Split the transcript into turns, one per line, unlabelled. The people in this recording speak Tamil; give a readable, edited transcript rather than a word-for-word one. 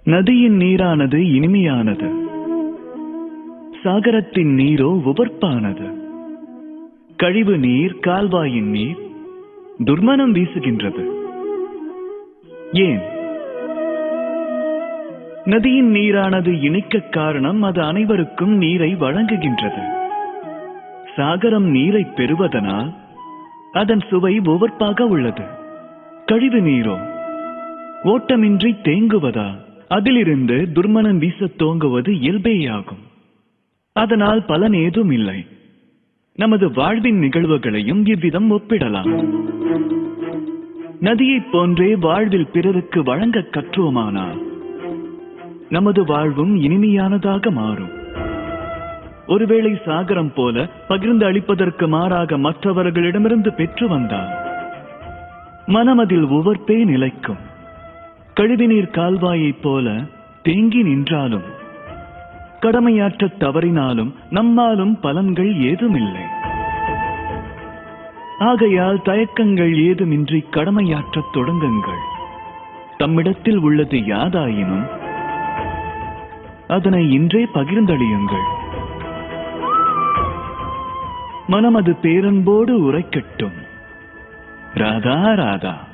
நதியின் நீரானது இனிமையானது, சாகரத்தின் நீரோ உவர்ப்பானது. கழிவு நீர், கால்வாயின் நீர் துர்மனம் வீசுகின்றது. ஏன்? நதியின் நீரானது இனிக்க காரணம் அது அனைவருக்கும் நீரை வழங்குகின்றது. சாகரம் நீரை பெறுவதனால் அதன் சுவை உவர்ப்பாக உள்ளது. கழிவு நீரோ ஓட்டமின்றி தேங்குவதால் அதிலிருந்து துர்மனம் வீச தோங்குவது இயல்பேயாகும். அதனால் பலன் ஏதும் இல்லை. நமது வாழ்வின் நிகழ்வுகளையும் இவ்விதம் ஒப்பிடலாம். நதியைப் போன்றே வாழ்வில் பிறருக்கு வழங்க கற்றோமானால் நமது வாழ்வும் இனிமையானதாக மாறும். ஒருவேளை சாகரம் போல பகிர்ந்து அளிப்பதற்கு மாறாக மற்றவர்களிடமிருந்து பெற்று வந்தால் மனமதில் உவர்ப்பே நிலைக்கும். கழிவுநீர் கால்வாயைப் போல தேங்கி நின்றாலும் கடமையாற்ற தவறினாலும் நம்மாலும் பலன்கள் ஏதுமில்லை. ஆகையால் தயக்கங்கள் ஏதுமின்றி கடமையாற்றத் தொடங்குங்கள். தம்மிடத்தில் உள்ளது யாதாயினும் அதனை இன்றே பகிர்ந்தளியுங்கள். மனமது பேரன்போடு உரைக்கட்டும். ராதா ராதா.